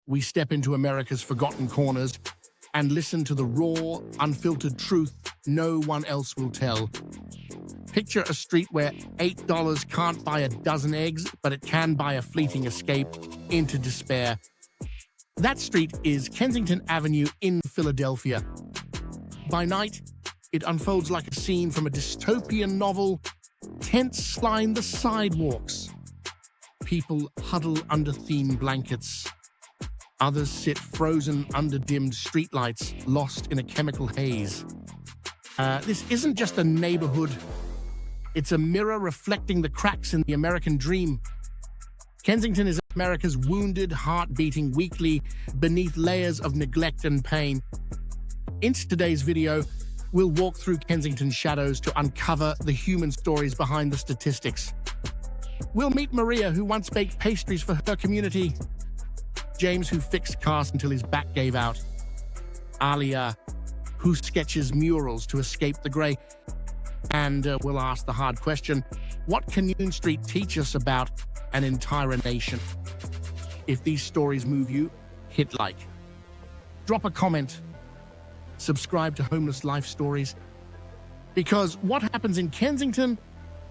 we step into America's forgotten corners and listen to the raw, unfiltered truth no one else will tell. Picture a street where $8 can't buy a dozen eggs, but it can buy a fleeting escape into despair. That street is Kensington Avenue in Philadelphia. By night, it unfolds like a scene from a dystopian novel. Tents line the sidewalks. People huddle under themed blankets. Others sit frozen under dimmed streetlights, lost in a chemical haze. This isn't just a neighborhood. It's a mirror reflecting the cracks in the American dream. Kensington is America's wounded heart beating weekly beneath layers of neglect and pain. In today's video, we'll walk through Kensington's shadows to uncover the human stories behind the statistics. We'll meet Maria, who once baked pastries for her community. James, who fixed cars until his back gave out. Alia, who sketches murals to escape the grey. And we'll ask the hard question, what can Union Street teach us about an entire nation? If these stories move you, hit like. Drop a comment. Subscribe to Homeless Life Stories. Because what happens in Kensington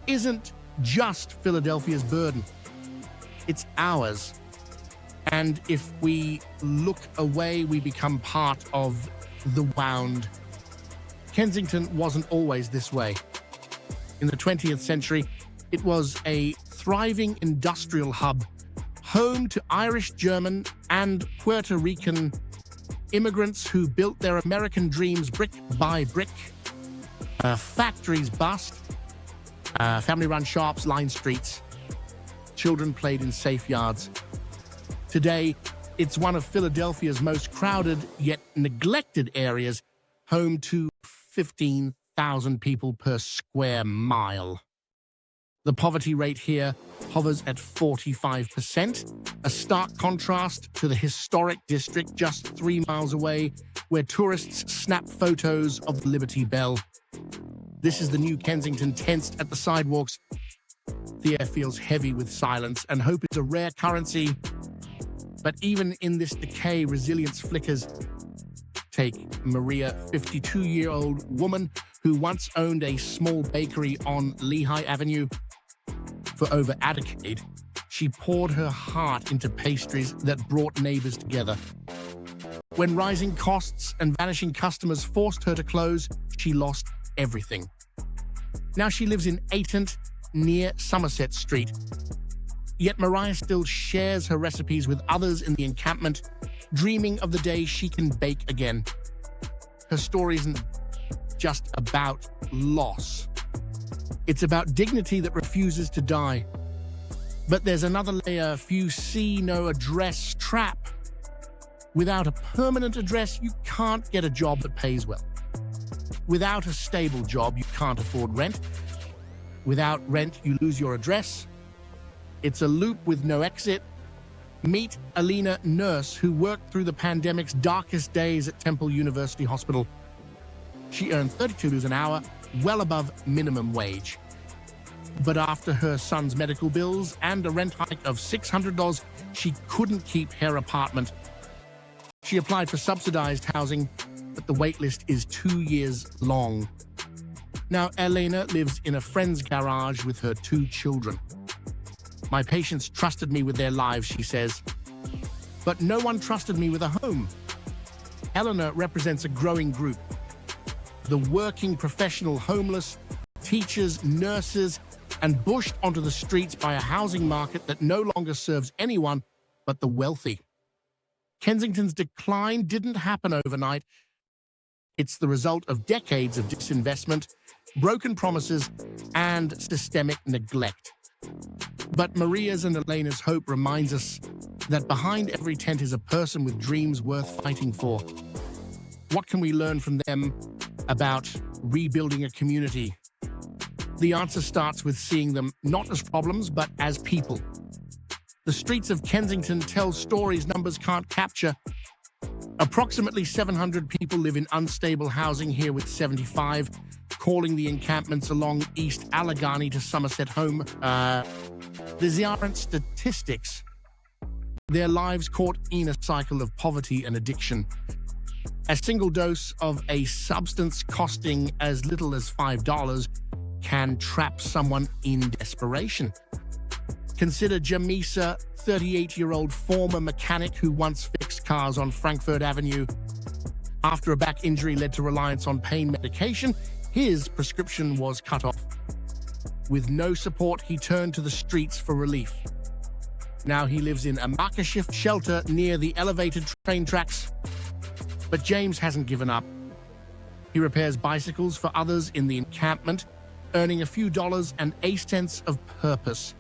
isn't just Philadelphia's burden. It's ours. And if we look away, we become part of the wound. Kensington wasn't always this way. In the 20th century, it was a thriving industrial hub, home to Irish, German, and Puerto Rican immigrants who built their American dreams brick by brick. Factories bust, family-run shops lined streets. Children played in safe yards. Today, it's one of Philadelphia's most crowded yet neglected areas, home to 15,000 people per square mile. The poverty rate here hovers at 45%, a stark contrast to the historic district just 3 miles away, where tourists snap photos of the Liberty Bell. This is the new Kensington, tensed at the sidewalks. The air feels heavy with silence, and hope is a rare currency. But even in this decay, resilience flickers. Take Maria, 52-year-old woman who once owned a small bakery on Lehigh Avenue. For over a decade, she poured her heart into pastries that brought neighbors together. When rising costs and vanishing customers forced her to close, she lost everything. Now she lives in Ayton, near Somerset Street. Yet Mariah still shares her recipes with others in the encampment, dreaming of the day she can bake again. Her story isn't just about loss. It's about dignity that refuses to die. But there's another layer few see: no address trap. Without a permanent address, you can't get a job that pays well. Without a stable job, you can't afford rent. Without rent, you lose your address. It's a loop with no exit. Meet Alina, nurse who worked through the pandemic's darkest days at Temple University Hospital. She earned $32 an hour, well above minimum wage. But after her son's medical bills and a rent hike of $600, she couldn't keep her apartment. She applied for subsidized housing, but the waitlist is 2 years long. Now, Elena lives in a friend's garage with her 2 children. My patients trusted me with their lives, she says, but no one trusted me with a home. Eleanor represents a growing group. The working professional homeless, teachers, nurses, and pushed onto the streets by a housing market that no longer serves anyone but the wealthy. Kensington's decline didn't happen overnight. It's the result of decades of disinvestment, broken promises, and systemic neglect. But Maria's and Elena's hope reminds us that behind every tent is a person with dreams worth fighting for. What can we learn from them about rebuilding a community? The answer starts with seeing them not as problems, but as people. The streets of Kensington tell stories numbers can't capture. Approximately 700 people live in unstable housing here, with 75 calling the encampments along East Allegheny to Somerset home. These aren't statistics. their lives caught in a cycle of poverty and addiction. A single dose of a substance costing as little as $5 can trap someone in desperation. Consider Jamisa, 38-year-old former mechanic who once fixed cars on Frankfurt Avenue. After a back injury led to reliance on pain medication, his prescription was cut off. With no support, he turned to the streets for relief. Now he lives in a makeshift shelter near the elevated train tracks. But James hasn't given up. He repairs bicycles for others in the encampment, earning a few dollars and a sense of purpose.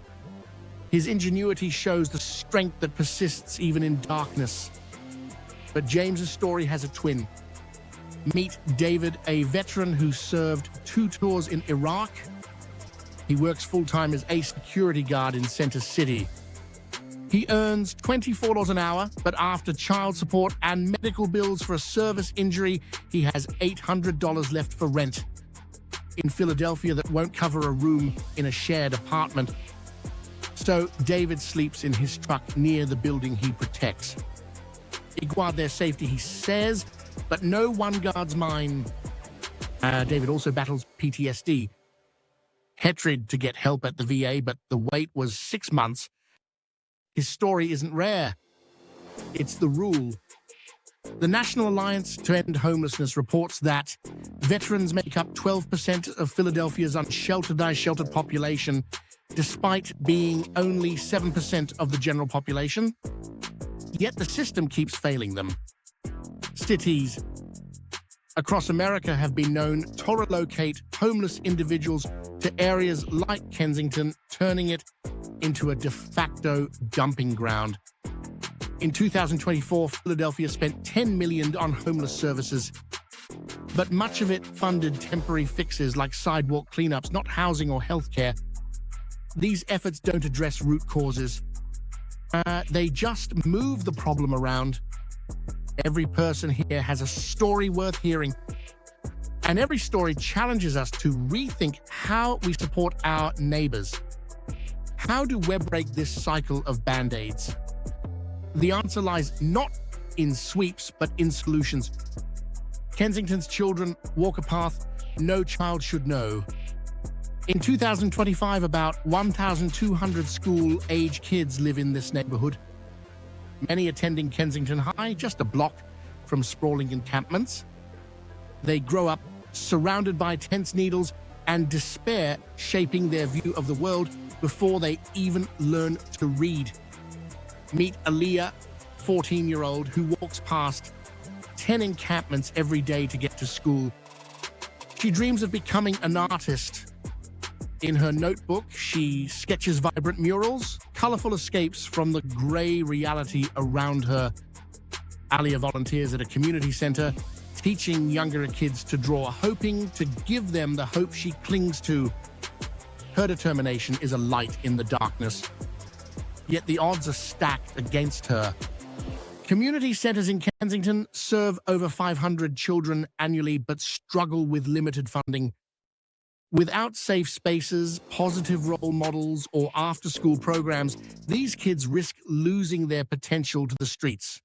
His ingenuity shows the strength that persists even in darkness. But James's story has a twin. Meet David, a veteran who served 2 tours in Iraq. He works full-time as a security guard in Center City. He earns $24 an hour, but after child support and medical bills for a service injury, he has $800 left for rent. In Philadelphia, that won't cover a room in a shared apartment. So David sleeps in his truck near the building he protects. They guard their safety, he says, but no one guards mine. David also battles PTSD. Hetried to get help at the VA, but the wait was 6 months. His story isn't rare. It's the rule. The National Alliance to End Homelessness reports that veterans make up 12% of Philadelphia's unsheltered population, despite being only 7% of the general population. Yet the system keeps failing them. Cities across America have been known to relocate homeless individuals to areas like Kensington, turning it into a de facto dumping ground. In 2024, Philadelphia spent $10 million on homeless services, but much of it funded temporary fixes like sidewalk cleanups, not housing or healthcare. These efforts don't address root causes. They just move the problem around. Every person here has a story worth hearing, and every story challenges us to rethink how we support our neighbors. How do we break this cycle of band-aids? The answer lies not in sweeps, but in solutions. Kensington's children walk a path no child should know. In 2025, about 1,200 school-age kids live in this neighborhood, many attending Kensington High, just a block from sprawling encampments. They grow up surrounded by tense needles and despair shaping their view of the world before they even learn to read. Meet Aaliyah, 14-year-old, who walks past 10 encampments every day to get to school. She dreams of becoming an artist. In her notebook, she sketches vibrant murals, colorful escapes from the gray reality around her. Aaliyah volunteers at a community center, teaching younger kids to draw, hoping to give them the hope she clings to. Her determination is a light in the darkness, yet the odds are stacked against her. Community centers in Kensington serve over 500 children annually, but struggle with limited funding. Without safe spaces, positive role models, or after-school programs, these kids risk losing their potential to the streets.